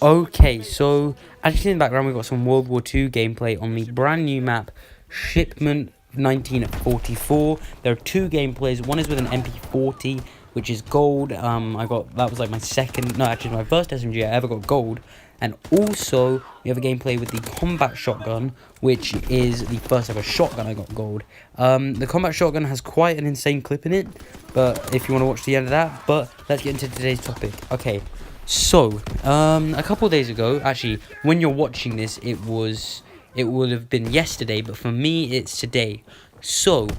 Okay, so actually in the background we've got some World War II gameplay on the brand new map Shipment 1944. There are two gameplays. One is with an MP40, which is gold. I got that was like my second, no, actually my first SMG I ever got gold. And also we have a gameplay with the combat shotgun, which is the first ever shotgun I got gold. The combat shotgun has quite an insane clip in it, but if you want to watch the end of that, but let's get into today's topic. Okay. So, a couple of days ago, actually, when you're watching this, it would have been yesterday, but for me, it's today. So,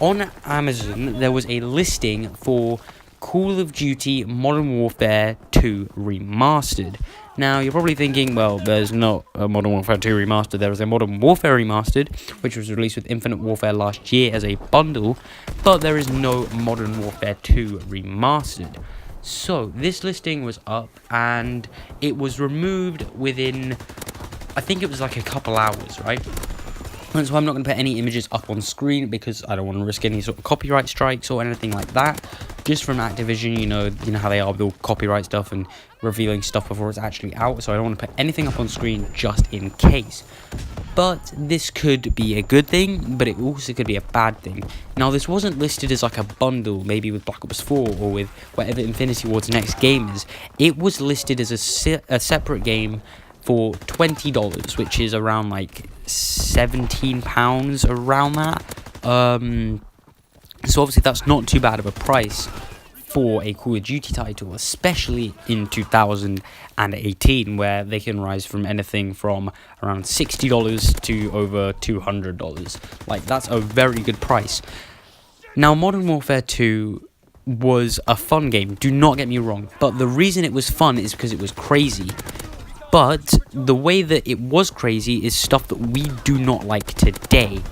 on Amazon, there was a listing for Call of Duty Modern Warfare 2 Remastered. Now, you're probably thinking, well, there's not a Modern Warfare 2 Remastered, there is a Modern Warfare Remastered, which was released with Infinite Warfare last year as a bundle, but there is no Modern Warfare 2 Remastered. So, this listing was up, and it was removed within, I think it was like a couple hours, right? And so I'm not going to put any images up on screen, because I don't want to risk any sort of copyright strikes or anything like that. Just from Activision, you know how they are with all copyright stuff and revealing stuff before it's actually out, so I don't want to put anything up on screen just in case. But this could be a good thing, but it also could be a bad thing. Now, this wasn't listed as like a bundle, maybe with Black Ops 4 or with whatever Infinity Ward's next game is. It was listed as a separate game for $20, which is around like £17, around that. So obviously that's not too bad of a price for a Call of Duty title, especially in 2018, where they can rise from anything from around $60 to over $200. Like, that's a very good price. Now, Modern Warfare 2 was a fun game, do not get me wrong, but the reason it was fun is because it was crazy. But the way that it was crazy is stuff that we do not like today.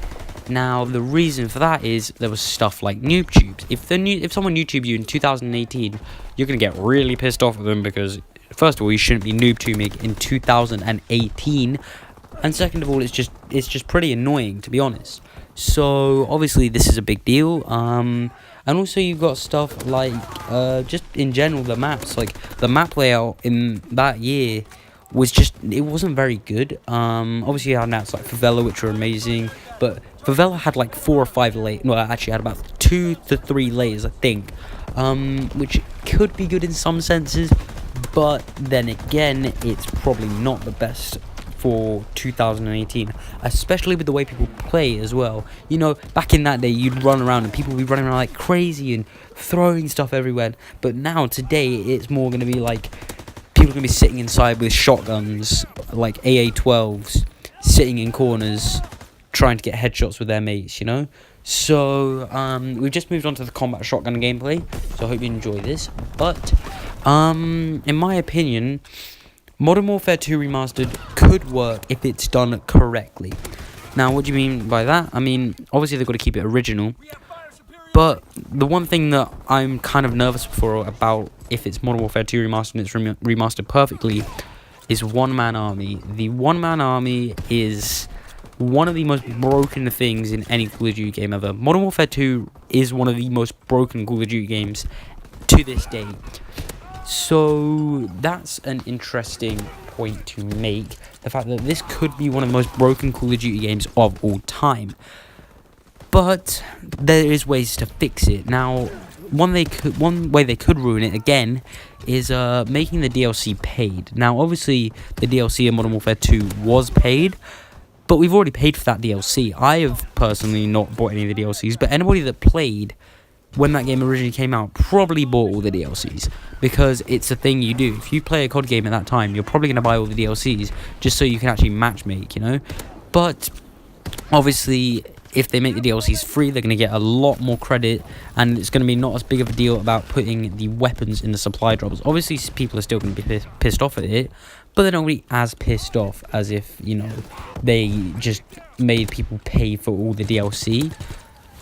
Now, the reason for that is there was stuff like noob tubes. If someone YouTube you in 2018, you're going to get really pissed off with them, because first of all, you shouldn't be noob tubing in 2018, and second of all, it's just pretty annoying, to be honest. So obviously this is a big deal. And also you've got stuff like just in general the maps, like the map layout in that year it wasn't very good. Obviously you had maps like Favela, which were amazing, but Favela had like 4 or 5 layers. No, actually had about 2 to 3 layers, I think, which could be good in some senses, but then again, it's probably not the best for 2018, especially with the way people play as well. You know, back in that day, you'd run around and people would be running around like crazy and throwing stuff everywhere, but now, today, it's more going to be like people are going to be sitting inside with shotguns, like AA-12s, sitting in corners, trying to get headshots with their mates, you know? So, we've just moved on to the combat shotgun gameplay, so I hope you enjoy this. But, in my opinion, Modern Warfare 2 Remastered could work if it's done correctly. Now, what do you mean by that? I mean, obviously they've got to keep it original, but the one thing that I'm kind of nervous for about if it's Modern Warfare 2 Remastered and it's remastered perfectly is one-man army. The one-man army is one of the most broken things in any Call of Duty game ever. Modern Warfare 2 is one of the most broken Call of Duty games to this day. So that's an interesting point to make. The fact that this could be one of the most broken Call of Duty games of all time. But there is ways to fix it. Now, one way they could ruin it again is making the DLC paid. Now, obviously, the DLC in Modern Warfare 2 was paid, but we've already paid for that DLC. I have personally not bought any of the DLCs, but anybody that played when that game originally came out probably bought all the DLCs, because it's a thing you do. If you play a COD game at that time, you're probably going to buy all the DLCs just so you can actually matchmake, you know? But obviously, if they make the DLCs free, they're going to get a lot more credit, and it's going to be not as big of a deal about putting the weapons in the supply drops. Obviously, people are still going to be pissed off at it, but they're not really as pissed off as if, you know, they just made people pay for all the DLC.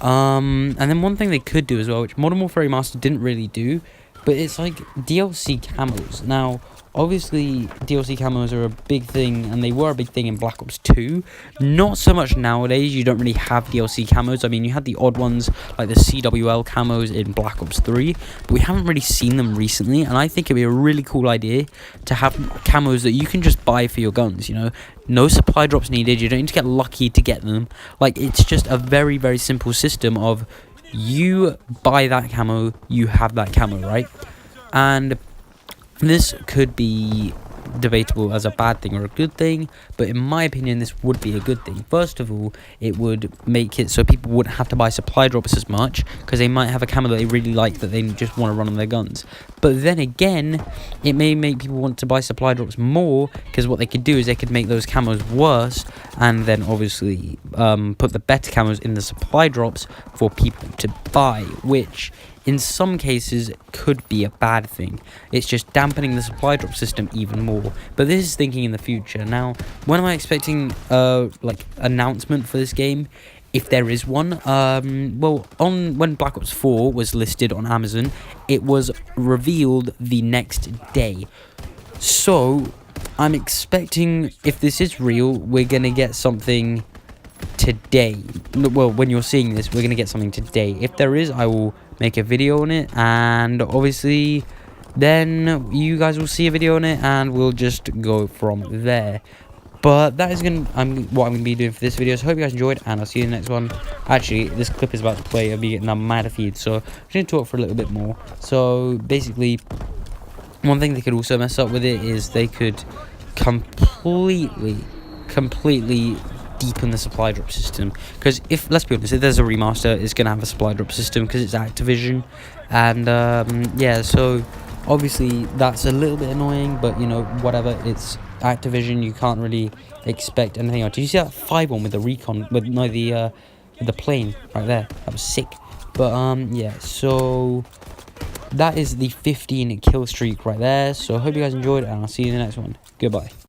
And then one thing they could do as well, which Modern Warfare Remastered didn't really do, but it's like DLC camos. Now, obviously DLC camos are a big thing, and they were a big thing in Black Ops 2. Not so much nowadays. You don't really have DLC camos. I mean, you had the odd ones like the CWL camos in Black Ops 3, but we haven't really seen them recently, and I think it'd be a really cool idea to have camos that you can just buy for your guns, you know? No supply drops needed. You don't need to get lucky to get them. Like, it's just a very, very simple system of you buy that camo, you have that camo, right? And this could be debatable as a bad thing or a good thing, but in my opinion this would be a good thing. First of all, it would make it so people wouldn't have to buy supply drops as much, because they might have a camo that they really like that they just want to run on their guns. But then again, it may make people want to buy supply drops more, because what they could do is they could make those camos worse, and then obviously put the better camos in the supply drops for people to buy, which in some cases could be a bad thing. It's just dampening the supply drop system even more. But this is thinking in the future. Now, when am I expecting like announcement for this game? If there is one, well, when Black Ops 4 was listed on Amazon, it was revealed the next day. So I'm expecting, if this is real, we're gonna get something today. Well, when you're seeing this, we're gonna get something today. If there is, I will make a video on it, and obviously then you guys will see a video on it, and we'll just go from there. But that is what I'm gonna be doing for this video. So I hope you guys enjoyed, and I'll see you in the next one. Actually, this clip is about to play. I'll be getting a mad feed, so I'm just gonna talk for a little bit more. So basically, one thing they could also mess up with it is they could completely deepen the supply drop system, because if, let's be honest, if there's a remaster, it's gonna have a supply drop system because it's Activision. And yeah, so obviously that's a little bit annoying, but you know, whatever, it's Activision, you can't really expect anything else. Did you see that 5-1 with the recon, with the plane right there? That was sick. But yeah, so that is the 15 kill streak right there. So I hope you guys enjoyed, and I'll see you in the next one. Goodbye.